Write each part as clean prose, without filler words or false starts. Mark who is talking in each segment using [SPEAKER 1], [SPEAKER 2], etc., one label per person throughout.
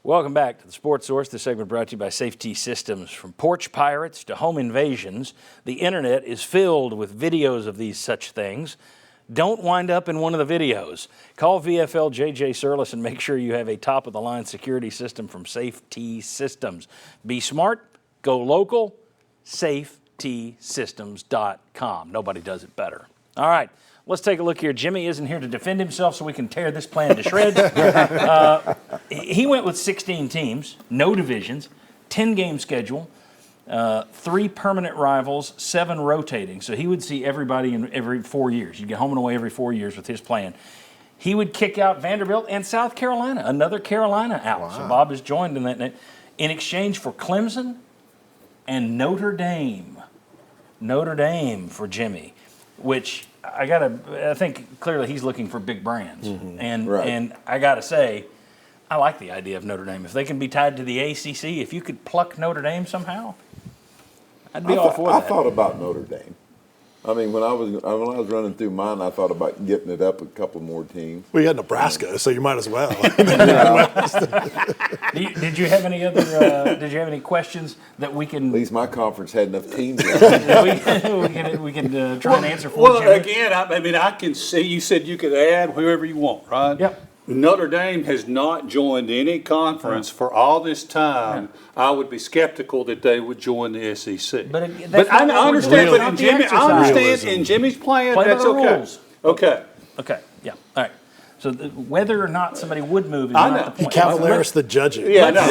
[SPEAKER 1] Welcome back to the Sports Source. This segment brought to you by Safety Systems. From porch pirates to home invasions, the internet is filled with videos of these such things. Don't wind up in one of the videos. Call VFL JJ Surlis and make sure you have a top-of-the-line security system from Safety Systems. Be smart, go local, safetysystems.com. Nobody does it better. All right. Let's take a look here. Jimmy isn't here to defend himself, so we can tear this plan to shreds. He went with 16 teams, no divisions, 10-game schedule, 3 permanent rivals, 7 rotating. So he would see everybody in every 4 years. You get home and away every 4 years with his plan. He would kick out Vanderbilt and South Carolina, another Carolina out. Wow. So Bob is joined in that in exchange for Clemson and Notre Dame. Notre Dame for Jimmy, which I think clearly he's looking for big brands. Mm-hmm. And I got to say, I like the idea of Notre Dame. If they can be tied to the ACC, if you could pluck Notre Dame somehow, I'd be all for that.
[SPEAKER 2] I thought about Notre Dame. I mean, when I was running through mine, I thought about getting it up a couple more teams.
[SPEAKER 3] Well, you had Nebraska, so you might as well.
[SPEAKER 1] Did you have any other? Did you have any questions that we can?
[SPEAKER 2] At least my conference had enough teams.
[SPEAKER 1] we can try and answer for.
[SPEAKER 4] Well,
[SPEAKER 1] Jimmy.
[SPEAKER 4] again, I can see. You said you could add whoever you want, right?
[SPEAKER 1] Yep.
[SPEAKER 4] Notre Dame has not joined any conference for all this time. Yeah. I would be skeptical that they would join the SEC.
[SPEAKER 1] But
[SPEAKER 4] I understand. But in Jimmy, I understand in Jimmy's plan. That's okay.
[SPEAKER 1] Rules.
[SPEAKER 4] Okay.
[SPEAKER 1] Okay. Yeah. All right. So whether or not somebody would move is not the point.
[SPEAKER 3] Cavaliers the judging.
[SPEAKER 4] Yeah, no.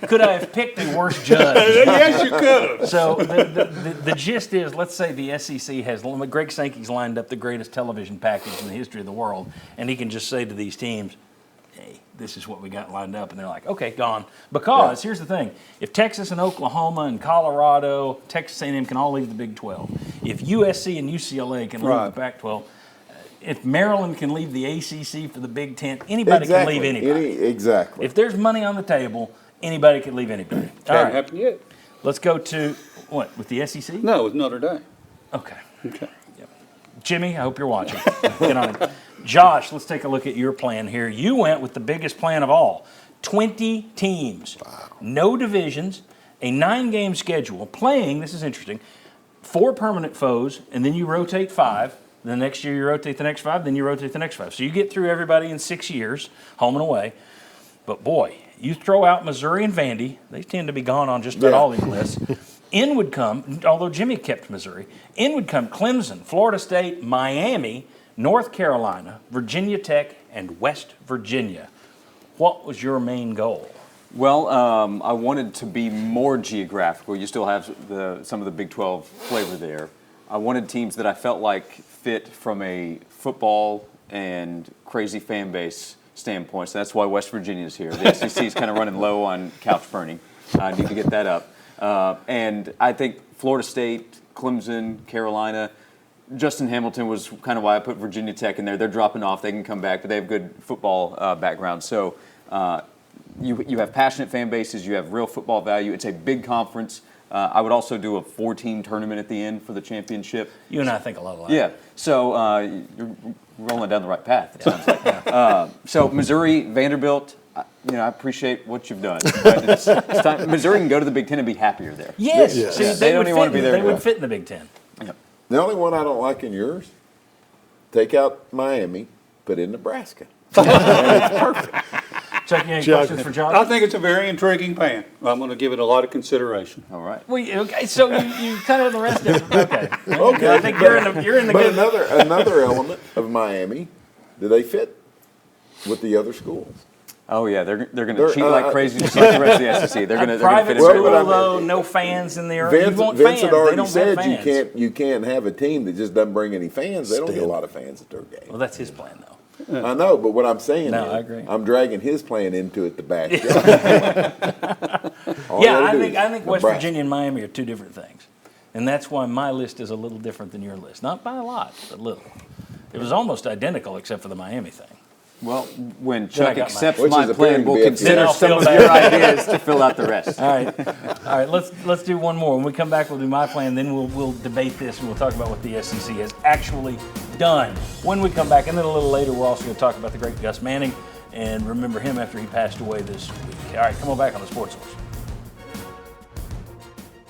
[SPEAKER 1] Could I have picked a worse judge?
[SPEAKER 4] Yes, you could have.
[SPEAKER 1] So the gist is, let's say the SEC has, Greg Sankey's lined up the greatest television package in the history of the world, and he can just say to these teams, hey, this is what we got lined up, and they're like, okay, gone. Because here's the thing, if Texas and Oklahoma and Colorado, Texas A&M can all leave the Big 12, if USC and UCLA can leave the Pac-12, if Maryland can leave the ACC for the Big Ten, anybody can leave anybody.
[SPEAKER 2] Exactly.
[SPEAKER 1] If there's money on the table, anybody can leave anybody.
[SPEAKER 4] Hasn't happened yet.
[SPEAKER 1] Let's go to, what, with the SEC?
[SPEAKER 4] No, with Notre Dame.
[SPEAKER 1] Okay. Yep. Jimmy, I hope you're watching. Get on it. Josh, let's take a look at your plan here. You went with the biggest plan of all. 20 teams. Wow. No divisions, a 9-game schedule, playing, this is interesting, 4 permanent foes, and then you rotate 5. The next year you rotate the next 5, then you rotate the next 5. So you get through everybody in 6 years, home and away. But boy, you throw out Missouri and Vandy, they tend to be gone on just about all these lists. In would come, although Jimmy kept Missouri, in would come Clemson, Florida State, Miami, North Carolina, Virginia Tech, and West Virginia. What was your main goal?
[SPEAKER 5] Well, I wanted to be more geographical. You still have some of the Big 12 flavor there. I wanted teams that I felt like fit from a football and crazy fan base standpoint. So that's why West Virginia is here. The SEC is kind of running low on couch burning. I need to get that up. And I think Florida State, Clemson, Carolina, Justin Hamilton was kind of why I put Virginia Tech in there. They're dropping off. They can come back, but they have good football background. So you have passionate fan bases. You have real football value. It's a big conference. I would also do a 4-team tournament at the end for the championship.
[SPEAKER 1] You and I think a lot alike.
[SPEAKER 5] Yeah. So you're rolling down the right path, it sounds like. So Missouri, Vanderbilt, I appreciate what you've done. It's time. Missouri can go to the Big Ten and be happier there.
[SPEAKER 1] Yes.
[SPEAKER 3] Yeah.
[SPEAKER 1] See,
[SPEAKER 5] They don't even want to be there.
[SPEAKER 1] They would fit in the Big Ten.
[SPEAKER 5] Yep.
[SPEAKER 2] The only one I don't like in yours, take out Miami, put in Nebraska. And it's perfect.
[SPEAKER 1] Chuck, you any questions for Josh?
[SPEAKER 4] I think it's a very intriguing plan. I'm going to give it a lot of consideration.
[SPEAKER 5] All right.
[SPEAKER 1] Well, okay, so you kind of the rest of it. Okay.
[SPEAKER 2] Okay.
[SPEAKER 1] I think you're in the
[SPEAKER 2] But
[SPEAKER 1] good.
[SPEAKER 2] another element of Miami, do they fit with the other schools?
[SPEAKER 5] Oh yeah, they're going to cheat like crazy, just like the rest of the SEC. They're going to
[SPEAKER 1] Private
[SPEAKER 5] fit
[SPEAKER 1] school,
[SPEAKER 5] in.
[SPEAKER 1] though, no fans in there. You want
[SPEAKER 2] Vince
[SPEAKER 1] fans.
[SPEAKER 2] had
[SPEAKER 1] They
[SPEAKER 2] already
[SPEAKER 1] don't
[SPEAKER 2] said
[SPEAKER 1] have fans.
[SPEAKER 2] you can't have a team that just doesn't bring any fans. They don't get a lot of fans at their game.
[SPEAKER 1] Well, that's his plan, though.
[SPEAKER 2] I know, but what I'm saying
[SPEAKER 1] No,
[SPEAKER 2] is,
[SPEAKER 1] I agree.
[SPEAKER 2] I'm dragging his plan into it to back.
[SPEAKER 1] I think West Virginia and Miami are two different things, and that's why my list is a little different than your list. Not by a lot, but a little. It was almost identical except for the Miami thing.
[SPEAKER 5] Well, when
[SPEAKER 1] I
[SPEAKER 5] Chuck
[SPEAKER 1] got
[SPEAKER 5] accepts
[SPEAKER 2] Which
[SPEAKER 5] my
[SPEAKER 2] is
[SPEAKER 5] plan,
[SPEAKER 2] appearing to
[SPEAKER 5] we'll
[SPEAKER 2] be
[SPEAKER 5] consider
[SPEAKER 1] Then I'll
[SPEAKER 5] some
[SPEAKER 1] feel
[SPEAKER 5] of
[SPEAKER 1] bad.
[SPEAKER 5] your ideas to fill out the rest.
[SPEAKER 1] All right. Let's do one more. When we come back, we'll do my plan. Then we'll debate this and we'll talk about what the SEC has actually done. When we come back, and then a little later, we're also going to talk about the great Gus Manning and remember him after he passed away this week. All right, come on back on the Sports Source.